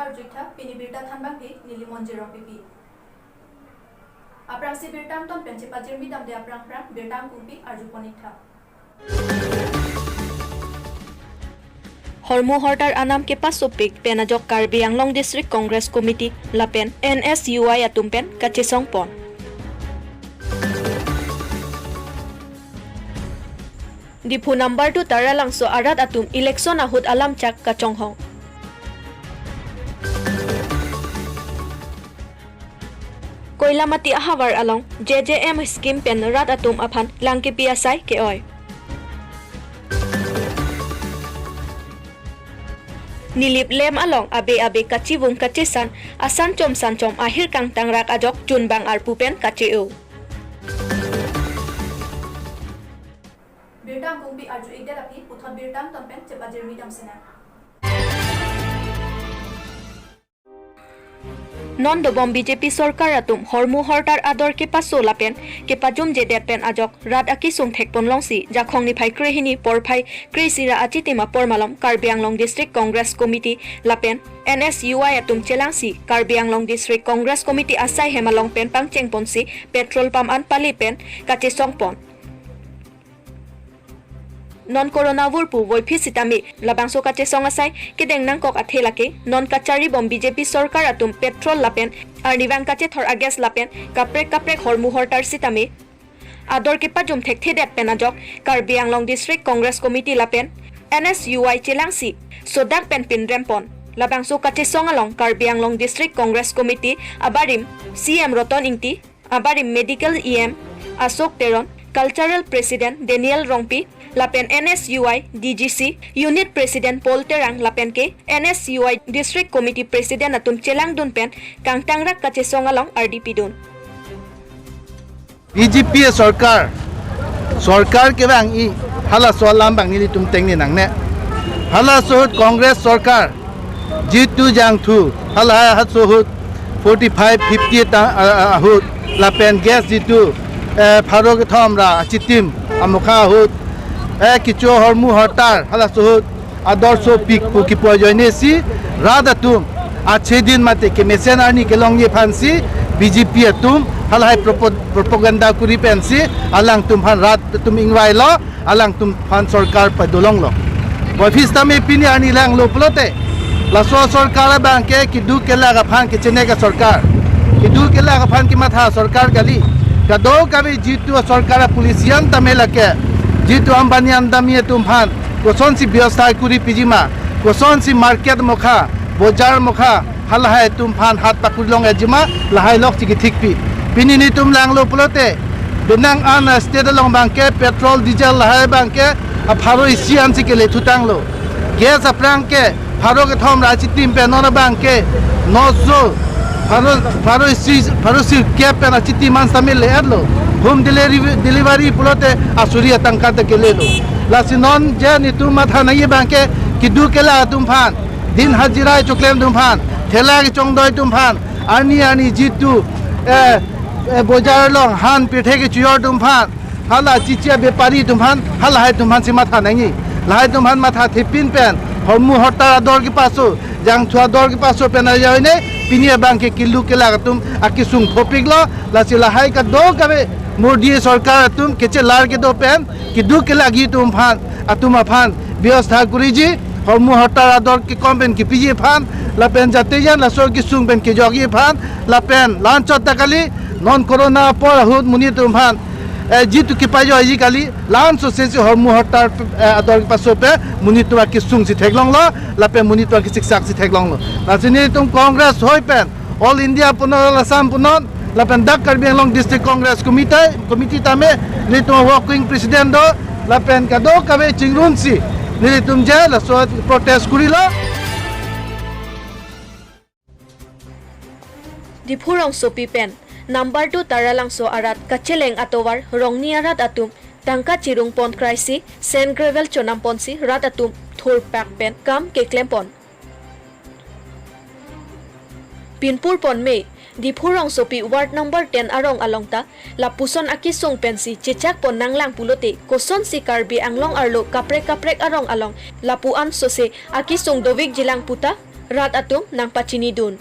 birtar juitha pini birta thanbang pi nili monjero pipi aprang si birtam ton penche pajir mi dam de aprang birtam kumpi arju ponitha হৰমুহৰতাৰ আনাম কে পাছপিক পেনাজক Karbi Anglong district Congress committee লাপেন NSUI আতুমপেন কাচিসং পন ডিফু নাম্বাৰ 2 তাৰালাংছো আৰাত আতুম ইলেকশন আহুত আলাম চাক কাচং হং কইলামাটি আহাৱাৰ আলং JJM স্কিম পেন ৰাত আতুম আফান লাংকে পিয়াসাই কে অয় Nilip lem along abe kacibung kacisan asan com ahir kang tangrak ajok junbang arpupen kaciu. Birtam kumpi arju igda tapi puthon birtam tompen cepajir midam sena. নন্দবম বিজেপি চৰকাৰ আতুম হৰমুহৰতাৰ আদৰ কে পাছো লাপেন কে পাজুম যে দেপেন আজক ৰাত আকি সুং থেকপন লংসি জাখংনি ফাই ক্ৰেহিনি পৰফাই ক্ৰেসিৰা আচিতিমা পৰমালম কাৰ্বি আংলং ডিষ্ট্ৰিক্ট কংগ্ৰেছ কমিটি লাপেন NSUI আতুম চেলাংসি কাৰ্বি আংলং ডিষ্ট্ৰিক্ট কংগ্ৰেছ কমিটি আসাই হেমালং পেন পাং চেংপনসি পেট্ৰল পাম্প আন পালি পেন কাচে সংপন non corona wurpu voipi sitami labangso kache songasai kedeng nangkok athelake non kachari bom BJP sarkar atum petrol lapen arniwang kache thor ages lapen kaprek hormuhortar sitami ador ke pajum thekthi det penajok Karbi Anglong District Congress Committee lapen NSUI chelangsi sodak pen pin rempon labangso kache songalong Karbi Anglong District Congress Committee abarim CM Roton Ingti abarim Medical EM Asok Teron Cultural President Daniel Rongpi Lapen NSUI DGC Unit President Paul Terang Lapen ke NSUI District Committee President atum chelang dun pen kang tangrak kache songalong RDP dun BJP sarkar ke bang I hala solam bang ni tum tengni nang ne hala sohut Congress sarkar jitu jang thu hala hat sohut 45 50 ta ahut lapen gas jitu pharo ke thomra chitim amukha hut kicho hormu hortar hala sohut adorso pik pu ki pojoinesi radatum ache din mate ke mesenani ke longye phansi BJP atum hala hai propaganda kuri pensi alang tum han rat tum ingwai lo alang tum han sarkar pa dolong lo office tame pini ani lang lo plote la so sarkar bank ke du ke la ga phan ke chene ka sarkar ke du ke la ga phan ki matha sarkar gali kado kabi jitu sarkar polisian tame lake jitu ambani andami tumhan koson si vyavastha kuri pijima koson si market mokha bojar mokha hal hai tumhan hat pakuri long ejima lahai lok chi thikpi pini ni tum lang lo plote benang an state long banke petrol diesel lahai banke pharo isian si ke le thutang lo gas aprang ke pharo ke thom rachi tim pe non banke nozo pharo si ke pe na chiti man samil le adlo home delivery pulote asuriya tangka te kelelo lasinon je ni tu matha nahi banke kidu kela tum phan din hajira choklem tum phan thela ki chongdoi tum phan ani jitu bojar long han pethe ki chior tum phan hala chichia bepari tum phan hala hai tum phan si matha nahi lai tum phan matha thipin pen hormu hotar ador ki paso jang thua dor ki paso pen ayone pinia banke kilu kela tum akisung thopiglo lasila hai ka do kabe Modi सरकार तुम केचे लार के दो pen कि दु के लागी तुम फान अतुम फान व्यवस्था करी जी हरमु हटार आदर के कम्पेन की पीजे फान लापेन जाते या लसोर की सुंग पेन के जोगी फान लापेन लांच तकाली नॉन कोरोना पर हुत मुनि तुम फान जीतु की पाजो जी काली लांच से हरमु हटार आदर के पासो पे मुनि तुम की सुंग से ठेगलोंग लो लापेन मुनि तुम की शिक्षा से ठेगलोंग लो लासिनी तुम कांग्रेस होय पेन ऑल इंडिया पुनर असम पुनर lapan dak Karbi Anglong District Congress Committee tame litum working president do lapan kado kabe chingrun si litum je la so protest kurilo Dipurong sopi pen number 2 taralangso arat kacheleng atowar rongni arat atum tangka chirung pon kraisi sen gravel chonam ponsi rat atum thur pak pen kam ke klempon Pinpur pon me Dipurong sopi ward number 10 arong alongta lapuson aki song pensi chechak pon nanglang pulote koson si Karbi Anglong arlo kaprek arong along lapuan sose aki song dovik jilang puta rat atum nang pachini dun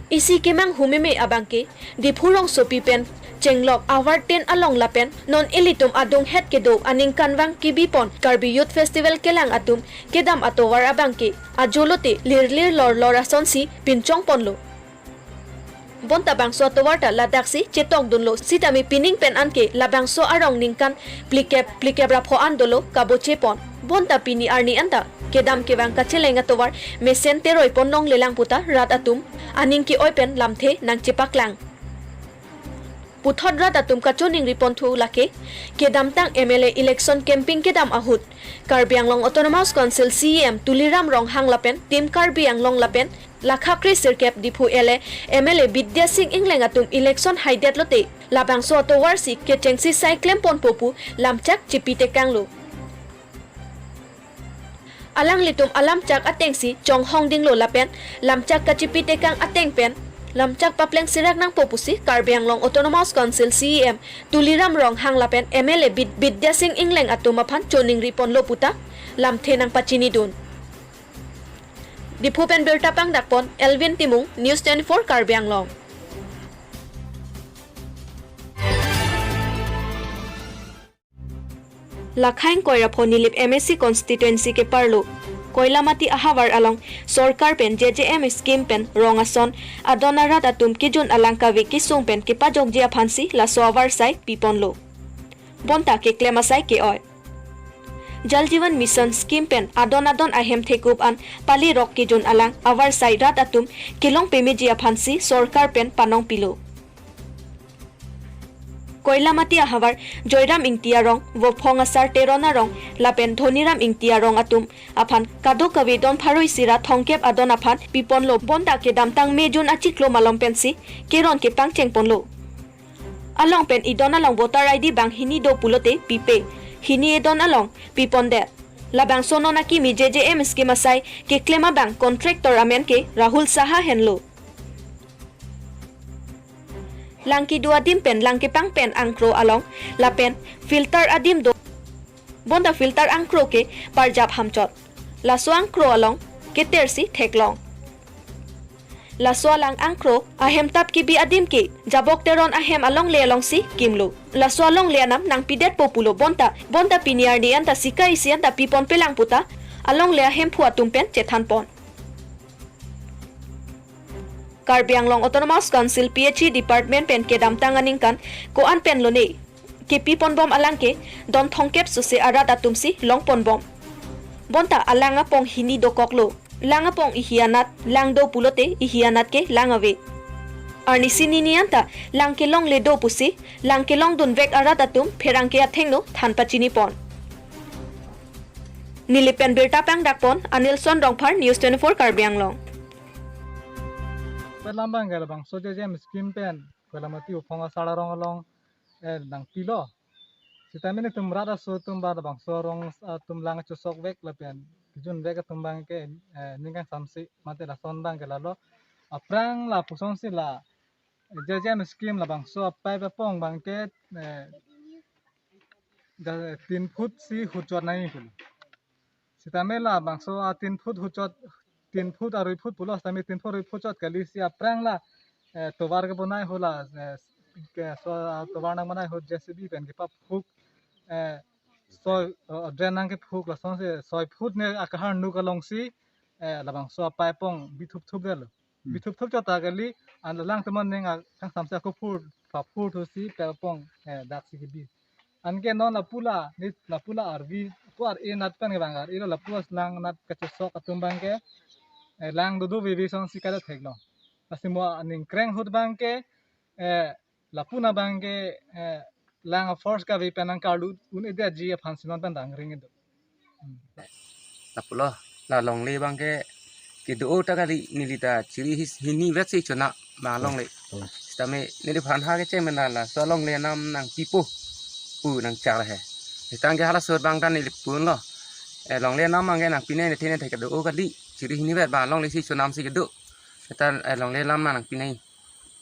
isi kemang humime abangke dipurong sopi pen Chenglok award 10 along lapen non elitum adong het kedo aning kanwang kibipon Karbi Youth Festival kelang atum kedam atowar abangke ajolote lirlir lor asonsi pinchong ponlo bonta bangso atowar ta ladaksi chetong dunlo sitami pining pen anke labangso arong ningkan plikep rapho andolo kaboche pon bonta pini arni anta kedam kewang kachelenga towar mesen teroi ponong lelang puta rat atum aning ki oipen lamthe nang chepaklang Puthot rat atum kachoning ripon thu lake kedam tang MLA election camping kedam ahut Karbi Anglong Autonomous Council CEM Tuliram Rong hang lapen Tim Karbi Anglong lapen lakha krisir kep dipu ele MLA Bidya Singh Ingleng atum election haidet lote labangso atowar si ketengsi cyclem pon popu lamchak chipite kanglo alang litum alamchak atengsi chong hongding lo lapen lamchak kachipite kang ateng pen lamchak papleng sirak nang popusi Karbi Anglong Autonomous Council CEM Tuliram Rong hang lapen MLA Bidya Singh Ingleng atumapan choning ripon lo puta lamthe nang pachini dun Dipupen bertapang dakpon Elvin Timung News 24 Karbi Anglong Lakhain koirapho nilip MSC constituency ke parlo Koilamati ahawar along Sorkar pen JJM scheme pen rongason adonarat atum kijun alangkawi kisung pen kipajok jia phansi la soawar sai piponlo bonta ke klemasai ke oi Jal Jeevan Mission scheme pen adon ahem thekup an pali rok kijun alang awar sai rat atum kilong pemi jia phansi Sorkar pen panong pilo Koilamati ahawar Joyram Ingtia rong Wopong asar terona rong lapen Dhoniram Ingtia rong atum aphan kado kawi don pharoi sira thongkep adon aphan pipon lo bonda ke damtang mejun achiklo malom pensi keron ke pangcheng ponlo along pen idon along voter ID bang hini do pulote pipe hini edon along pipon de labang sonona ki mi JJM scheme asai ke klema bang contractor amen ke Rahul Saha henlo Langki dua dim pen langki pang pen angkro along lapen filter adim do bonda filter angkro ke parjap hamchot laso angkro along ke tersi theklong laso lang angkro ahem tap ki bi adim ke jabok teron ahem along le along si kimlo laso along le anam nang pidet populo bonta piniar ni anta sikai si anta pipon pelang puta along le ahem phua tumpen chethan pon Karbi Anglong Autonomous Council PHE Department pen ke damtang aningkan ko an pen lone ke pipon bom alangke don thongkep suse arat atumsi longpon bom bonta alanga pong hini do koklo langa pong ihianat langdo pulote ihianat ke langawe arni sininianta langke long le do pusi langke long dun vek arat atum pherangke athengno thanpachini pon Nilipen bertapang dakpon Anilson Rongphar News 24 Karbi Anglong Lambang gala bang soja jam skim pen kolamati uponga sara rong along nang pilo sitamene tum rada so tum bada bang so rong tum lang chosok vek lapen jun vek tum bang ke ningang samsi mate la son bang gala lo aprang la pusong si la jam skim la bang so pai pa pong bang ke 3 foot si huchot nai pul sitamela bang so 3 foot huchot 3 foot और 2 foot पुलो समी 3 foot 2 foot चत कली सी अप्रंग ला तोवार के बनाय होला के सो तोवार न बनाय हो जेसीबी पेन के पाप फुक सो ड्रेनंग के फुक ला से 6 फुट ने अकहार नु कलोंग सी लबंग सो पाइपोंग बिथुप थुप गल बिथुप थुप चता गली अन लांग तमन नेंग थांग सामसा को फुट पा फुट हो सी पाइपोंग दाक्सी के बी अनके नन ला पुला आरवी पुआर ए नत पेन के बांगार इलो ला पुस लांग नत के सो कतुम बांग के lang do vivi song sikada theklo asimo aning kreng hut bangke lapuna bangke lang force ka vi penang kardu un ide ji phansinon ban dang ring do lapulo la long le bangke ki do ta kali nilita chiri hini vet si chona ma long le stame nili phan ha ke chemena la so long le nam nang pipo pu nang cha la he tang ke hala sot bang tan nili pun lo long le nam mang ke nang pine ne thene thek do kali chiri hini vet ba long le si chonam si gedo tan long le lam nang pinai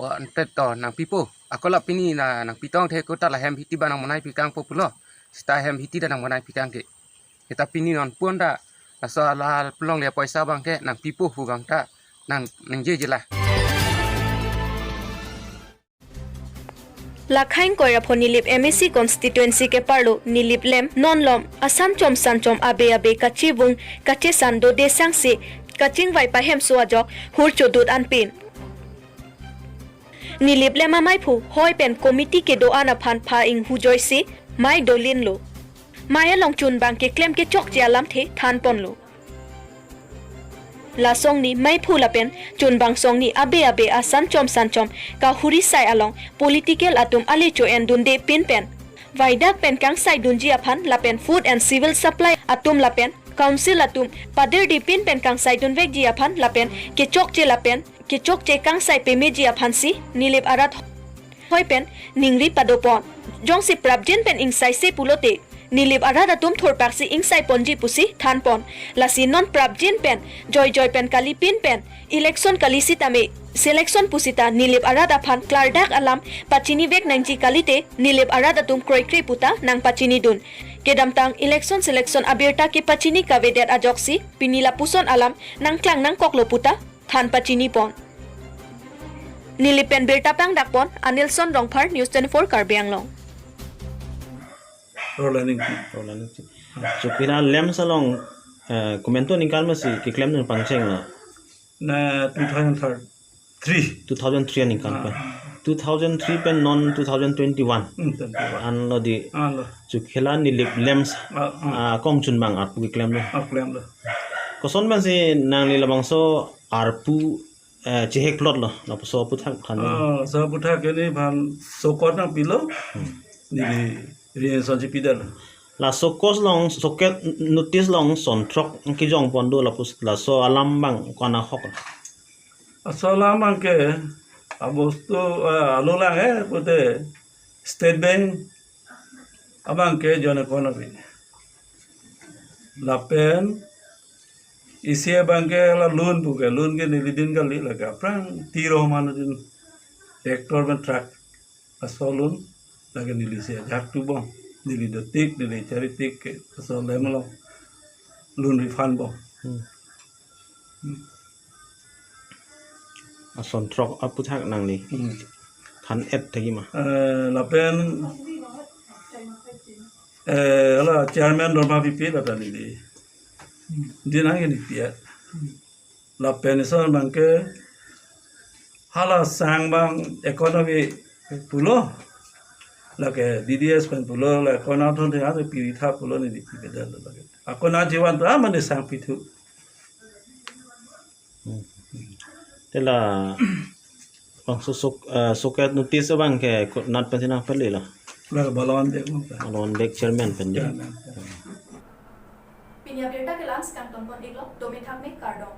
o an pet to nang pipo akola pini na nang pitong the ko ta la hem hiti ba nang monai pikang populo sta hem hiti da nang monai pikang ke kita pini non puanda asal lah pelong dia paisa bangke nang pipo hu bangta nang je lah. Lakhain koira nilip MSC constituency ke parlo nilip lem non lom asam chom san chom abe kachi bung kache sando de sangse kaching vai pa hem suajok hur chodut anpin nilip lem amai phu hoi pen committee ke do ana phan pha ing hu joisi mai dolin lo maya long chun bang ke claim ke chok jalam the than pon lo la song ni mai phula pen chun bang song ni abe asan chom san chom ka huri sai along political atum ale cho en dun de pin pen vaidak pen kang sai dun ji aphan la pen food and civil supply atum la pen council atum pader di pin pen kang sai dun vek ji aphan la pen ke chok che kang sai pe me ji aphan si nilip arat hoi pen ningri padopon jong si prabjen pen ing sai se pulote nilip arada tum thor paksi ingsai ponji pusi thanpon lasi non prabjin pen joy pen kali pin pen election kali sitame selection pusita nilip arada phan klardak alam pachini vek nangji kalite nilip arada tum kroikre puta nang pachini dun kedamtang election selection abirta ke pachini kavedet ajoksi pinila puson alam nang klang nang koklo puta than pachini pon nilipen birta pang dakpon Anilson Rongphar News 24 Karbi Anglong Rolling. So kira lem salong komento nikal masih ke claim ng pangcheng na. Na 2003. 2003 nikal pa. 2003 pen non 2021. An lo di. So kila nilip lems kong chun bang arpu ke claim na. Claim lo. Koson ban si nang nilabang so arpu cehek lot lo. Lapo so puthak kan. So puthak ini ban so kot nang pilo. Nili Rian Sanji Pidal. La sokos long soket notice long son trok ki jong pondo la pus la so alam bang kona hok. Asalam ke abos tu alolang pute State Bank abang ke jona kona bi. La pen isi abang ke la loan buka loan ke nilidin kali laga prang tiro mana din tractor ben truck asolun lagi nilisi jak tu bang nili detik nili cari tik asal lemelo loan refund bang Ason trok apu thak nang ni than et thagi ma lapen ala chairman Roma VP la tadi ni dia nang ni dia lapen isan bangke hala sang bang ekonomi pulo lagi DDS pen pulo la kona thon de ade piritha pulo ni di bedal lagi akona jiwan tu amane sang pitu tela bang soket notice bang ke nat pensina pali la balawan dek alon dek chairman pen dia Pinya berita ke lans kantong pon iglok domi thak me kardong